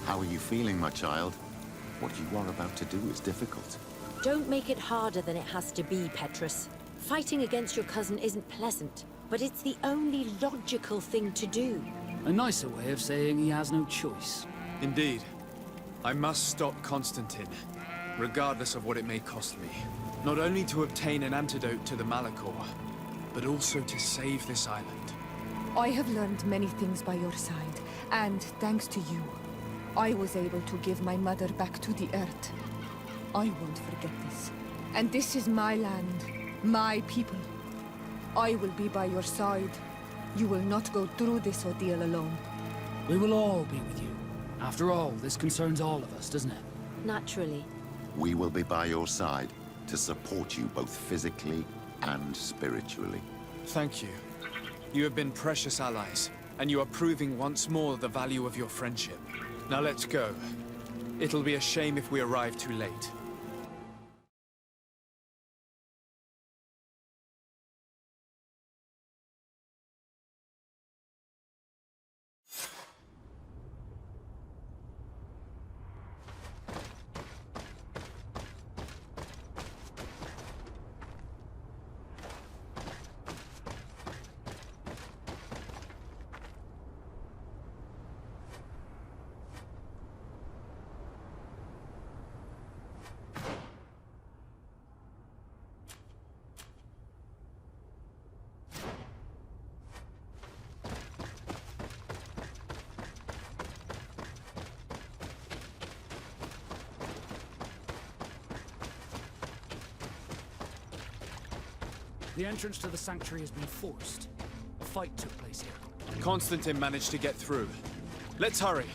How are you feeling, my child? What you are about to do is difficult. Don't make it harder than it has to be, Petrus. Fighting against your cousin isn't pleasant, but it's the only logical thing to do. A nicer way of saying he has no choice. Indeed. I must stop Constantine, regardless of what it may cost me. Not only to obtain an antidote to the Malachor, but also to save this island. I have learned many things by your side, and thanks to you, I was able to give my mother back to the Earth. I won't forget this. And this is my land, my people. I will be by your side. You will not go through this ordeal alone. We will all be with you. After all, this concerns all of us, doesn't it? Naturally. We will be by your side to support you both physically and spiritually. Thank you. You have been precious allies, and you are proving once more the value of your friendship. Now let's go. It'll be a shame if we arrive too late. The entrance to the sanctuary has been forced. A fight took place here. Constantine managed to get through. Let's hurry.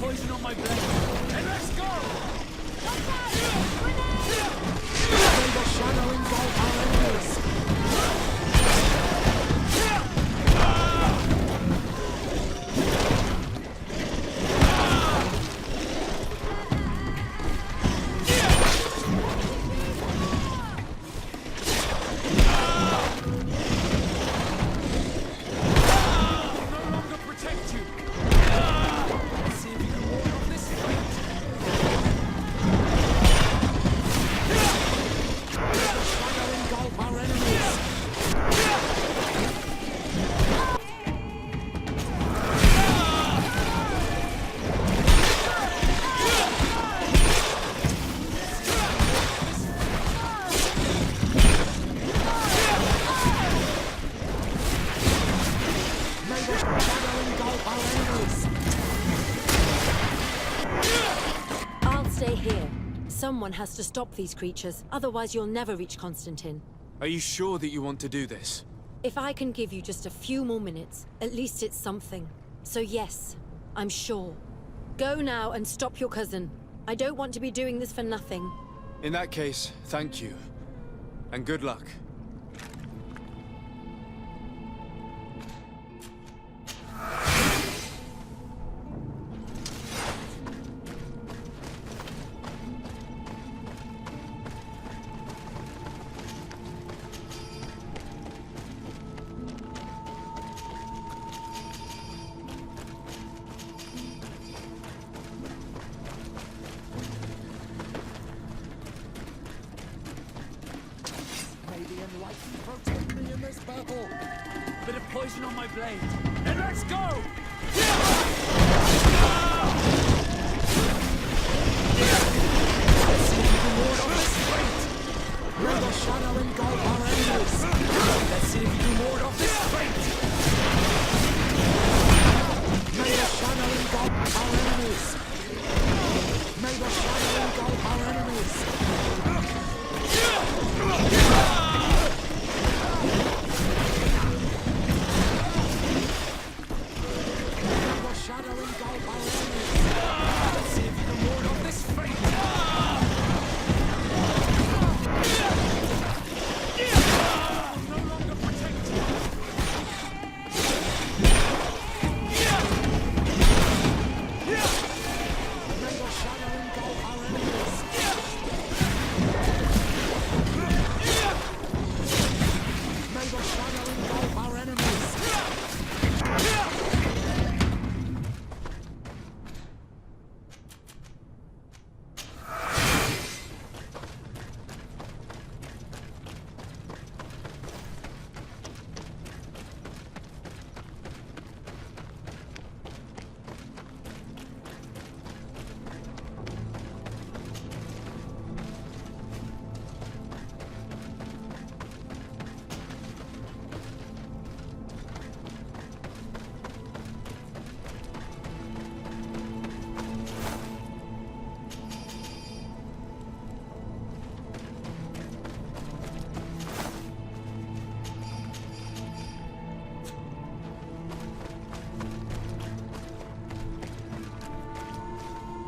poison on my blade. And let's go! May the shadow engulf our enemies. Someone has to stop these creatures, otherwise you'll never reach Constantine. Are you sure that you want to do this? If I can give you just a few more minutes, at least it's something. So yes, I'm sure. Go now and stop your cousin. I don't want to be doing this for nothing. In that case, thank you. And good luck. Protect me in this battle! Bit of poison on my blade. And let's go! May the shadow engulf our enemies! Let's see if you can ward off this fate! May the shadow engulf our enemies! May the shadow engulf our enemies!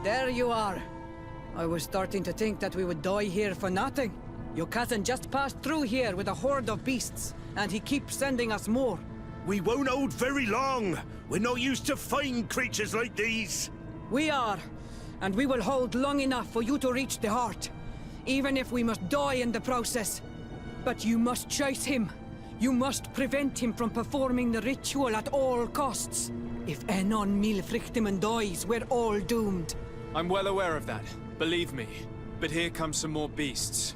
There you are. I was starting to think that we would die here for nothing. Your cousin just passed through here with a horde of beasts, and he keeps sending us more. We won't hold very long. We're not used to fighting creatures like these. We are, and we will hold long enough for you to reach the heart, even if we must die in the process. But you must chase him. You must prevent him from performing the ritual at all costs. If Enon Milfrichtiman dies, we're all doomed. I'm well aware of that, believe me. But here come some more beasts.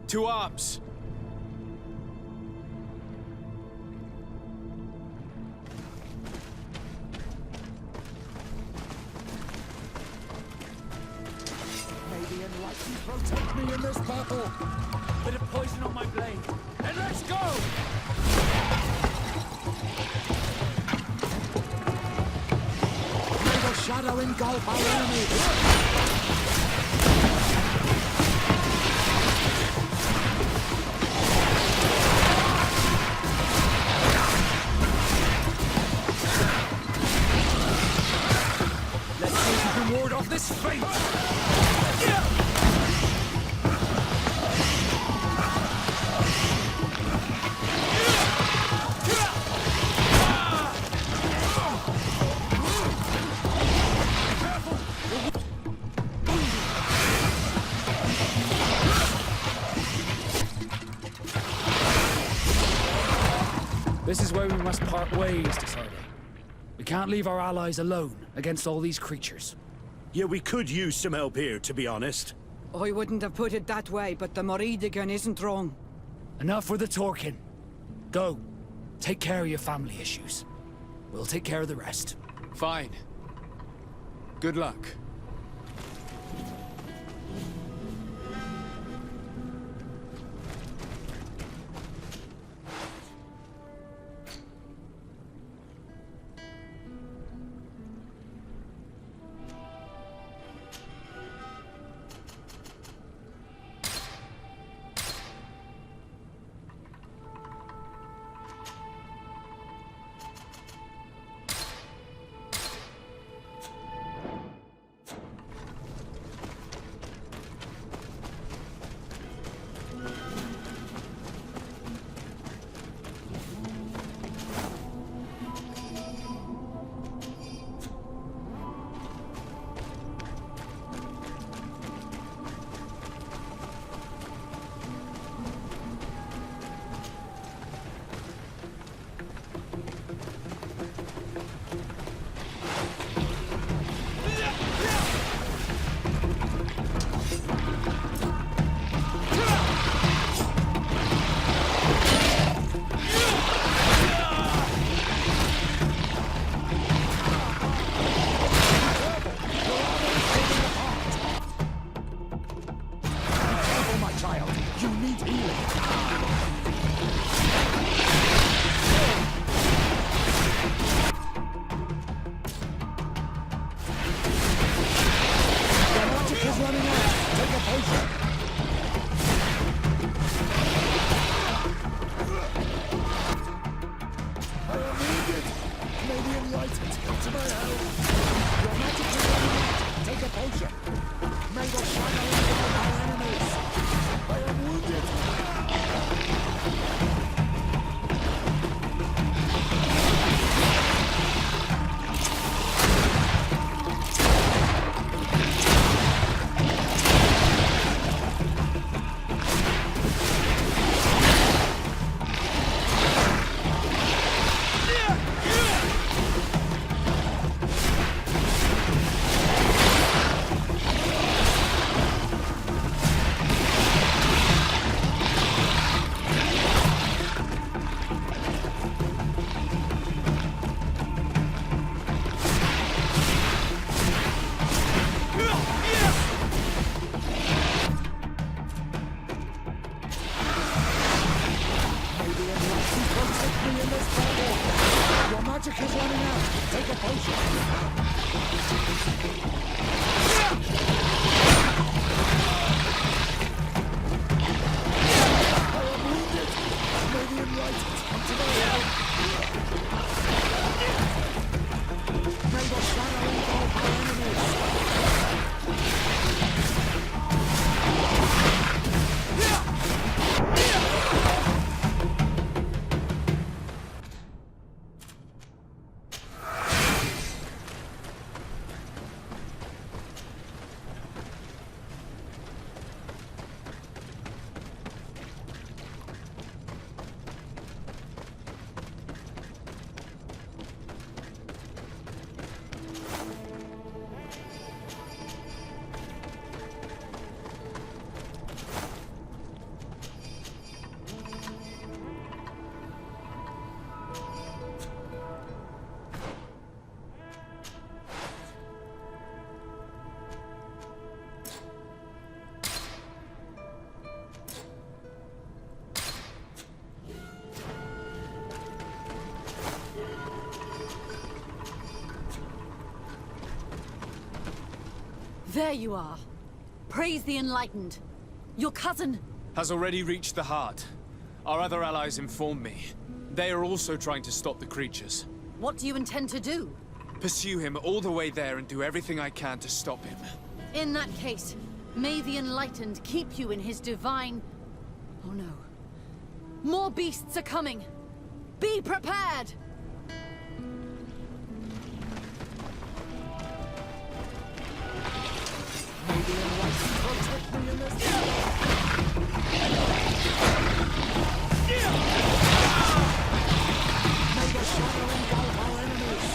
To arms! May the Enlightened protect me in this battle! Bit of poison on my blade. And let's go! May the shadow engulf our enemies! of this fate! This is where we must part ways, decided. We can't leave our allies alone against all these creatures. Yeah, we could use some help here, to be honest. I wouldn't have put it that way, but the Morridigan isn't wrong. Enough with the talking. Go. Take care of your family issues. We'll take care of the rest. Fine. Good luck. There you are. Praise the Enlightened. Your cousin... has already reached the heart. Our other allies informed me. They are also trying to stop the creatures. What do you intend to do? pursue him all the way there and do everything I can to stop him. In that case, may the Enlightened keep you in his divine... Oh no. More beasts are coming! Be prepared! May the Enlightened protect me in this. May the shadow engulf our enemies.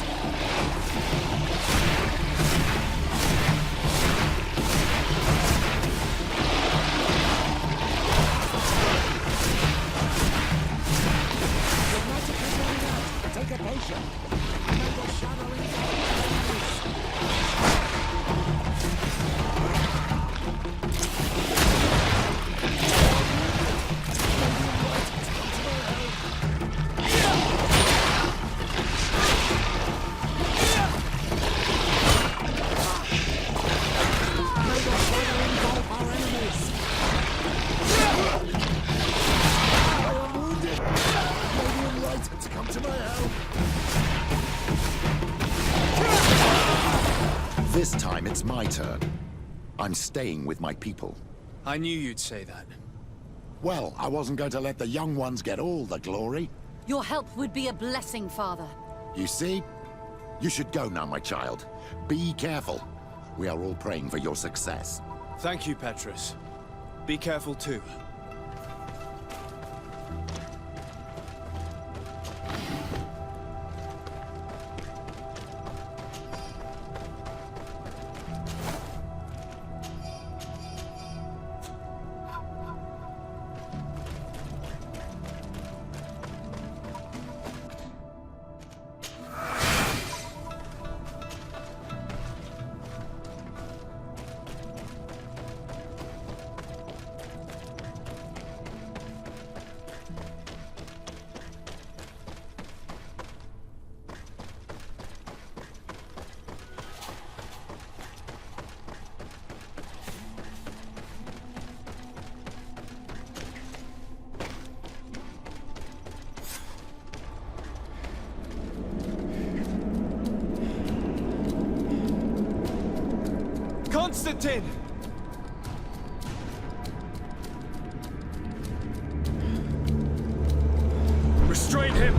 Your magic is running out. Take a potion. May the shadow engulf our enemies. This time it's my turn. I'm staying with my people. I knew you'd say that. Well, I wasn't going to let the young ones get all the glory. Your help would be a blessing, Father. You see? You should go now, my child. Be careful. We are all praying for your success. Thank you, Petrus. Be careful too. Constantine! Restrain him!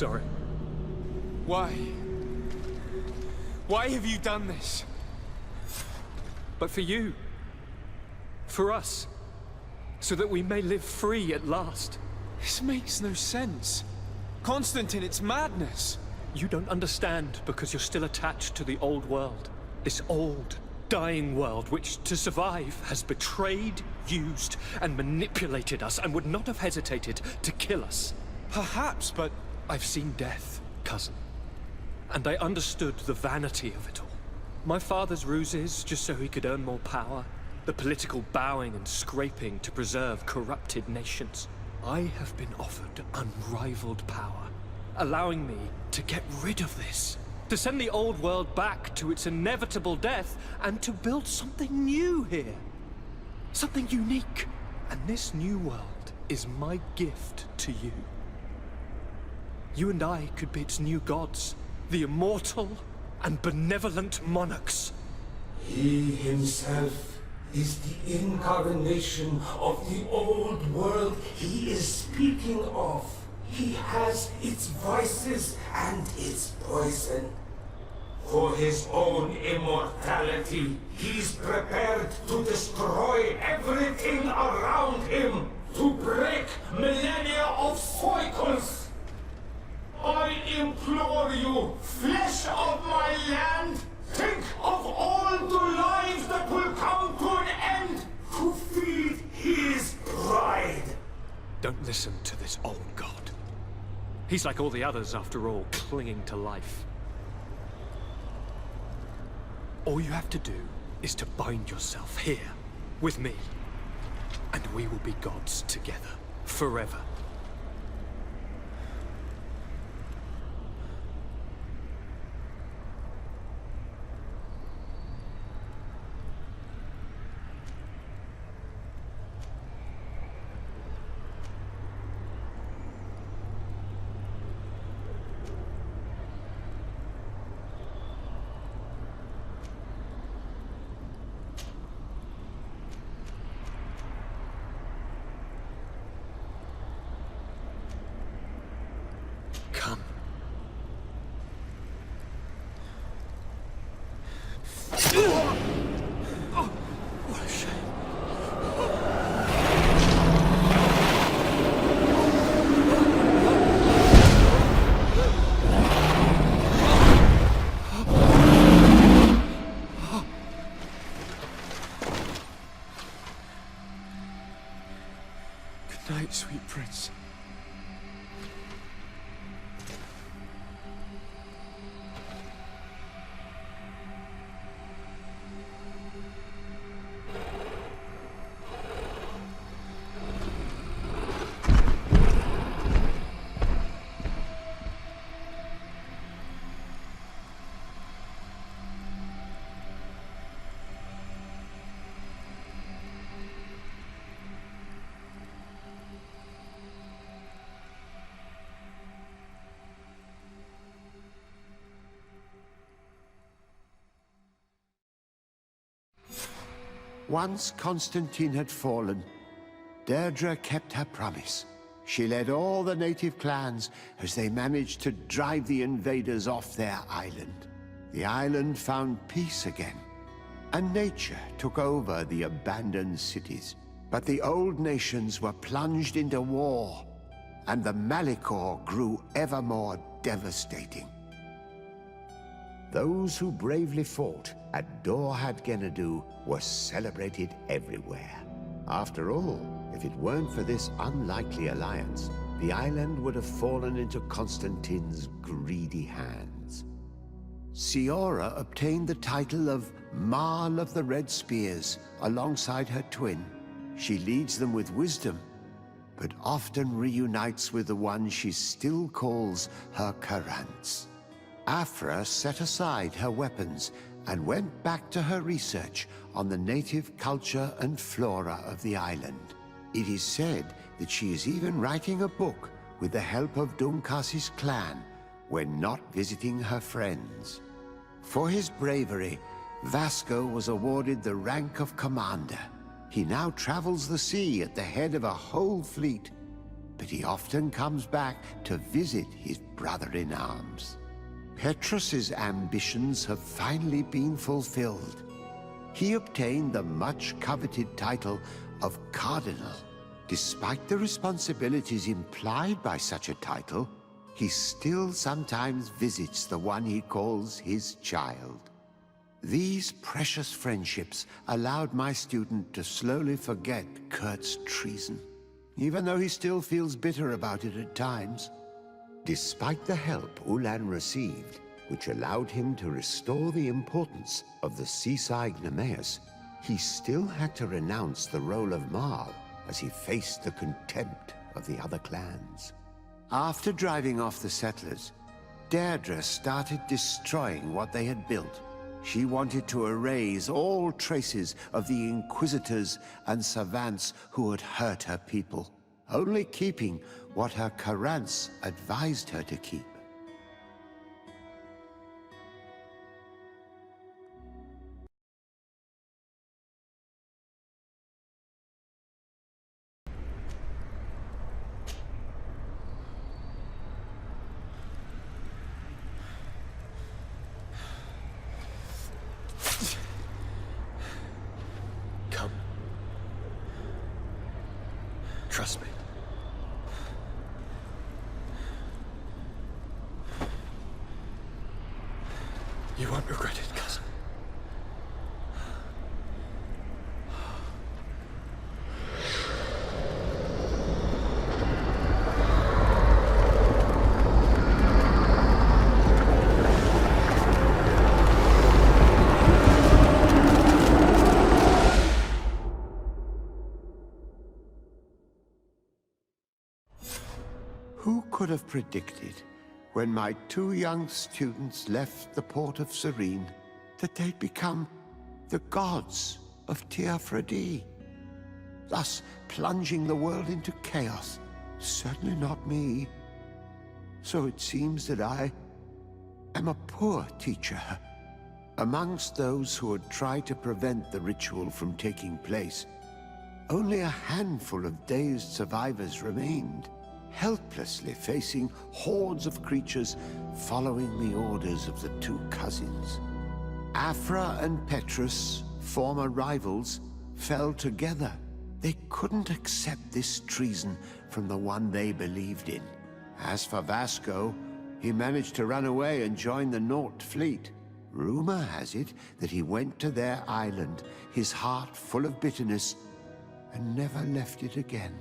sorry. Why? Why have you done this? But for you. For us. So that we may live free at last. This makes no sense. Constantine, it's madness. You don't understand because you're still attached to the old world. This old, dying world which, to survive, has betrayed, used, and manipulated us and would not have hesitated to kill us. Perhaps, but I've seen death, cousin. And I understood the vanity of it all. My father's ruses just so he could earn more power. The political bowing and scraping to preserve corrupted nations. I have been offered unrivaled power, allowing me to get rid of this. To send the old world back to its inevitable death and to build something new here. Something unique. And this new world is my gift to you. You and I could be its new gods. The immortal and benevolent monarchs. He himself is the incarnation of the old world he is speaking of. He has its vices and its poison. For his own immortality, he's prepared to destroy everything around him, to break millennia of cycles. I implore you, flesh of my land, think of all the lives that will come to an end to feed his pride. Don't listen to this old god. He's like all the others, after all, clinging to life. All you have to do is to bind yourself here, with me. And we will be gods together, forever. Good night, sweet prince. Once Constantine had fallen, Deirdre kept her promise. She led all the native clans as they managed to drive the invaders off their island. The island found peace again, and nature took over the abandoned cities. But the old nations were plunged into war, and the Malicor grew ever more devastating. Those who bravely fought at Dorhad Genadu were celebrated everywhere. After all, if it weren't for this unlikely alliance, the island would have fallen into Constantine's greedy hands. Siora obtained the title of Marl of the Red Spears alongside her twin. She leads them with wisdom, but often reunites with the one she still calls her Karants. Afra set aside her weapons and went back to her research on the native culture and flora of the island. It is said that she is even writing a book with the help of Dumkas's clan when not visiting her friends. For his bravery, Vasco was awarded the rank of commander. He now travels the sea at the head of a whole fleet, but he often comes back to visit his brother-in-arms. Petrus's ambitions have finally been fulfilled. He obtained the much-coveted title of Cardinal. Despite the responsibilities implied by such a title, he still sometimes visits the one he calls his child. These precious friendships allowed my student to slowly forget Kurt's treason, even though he still feels bitter about it at times. Despite the help Ulan received, which allowed him to restore the importance of the seaside Nemeus, he still had to renounce the role of Marl as he faced the contempt of the other clans. After driving off the settlers, Deirdre started destroying what they had built. She wanted to erase all traces of the Inquisitors and Savants who had hurt her people, only keeping what her Karants advised her to keep. Trust me. You won't regret it, cousin. Who could have predicted, when my two young students left the port of Serene, that they'd become the gods of Teofredi, thus plunging the world into chaos? Certainly not me. So it seems that I am a poor teacher. Amongst those who had tried to prevent the ritual from taking place, only a handful of dazed survivors remained, helplessly facing hordes of creatures following the orders of the two cousins. Afra and Petrus, former rivals, fell together. They couldn't accept this treason from the one they believed in. As for Vasco, he managed to run away and join the Nort fleet. Rumor has it that he went to their island, his heart full of bitterness, and never left it again.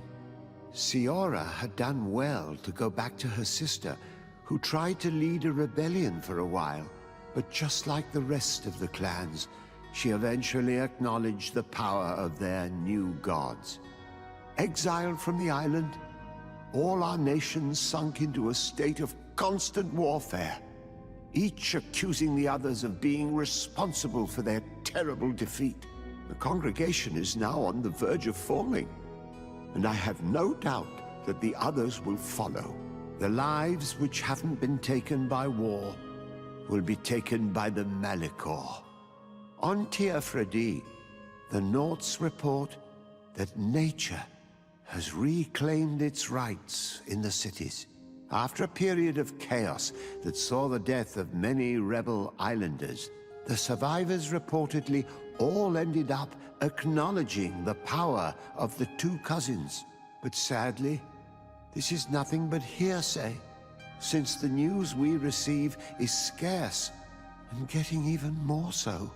Siora had done well to go back to her sister, who tried to lead a rebellion for a while, but just like the rest of the clans, she eventually acknowledged the power of their new gods. Exiled from the island, all our nations sunk into a state of constant warfare, each accusing the others of being responsible for their terrible defeat. The congregation is now on the verge of forming, and I have no doubt that the others will follow. The lives which haven't been taken by war will be taken by the Malicor. On Teofredi, the Norts report that nature has reclaimed its rights in the cities. After a period of chaos that saw the death of many rebel islanders, the survivors reportedly all ended up acknowledging the power of the two cousins. But sadly, this is nothing but hearsay, since the news we receive is scarce and getting even more so.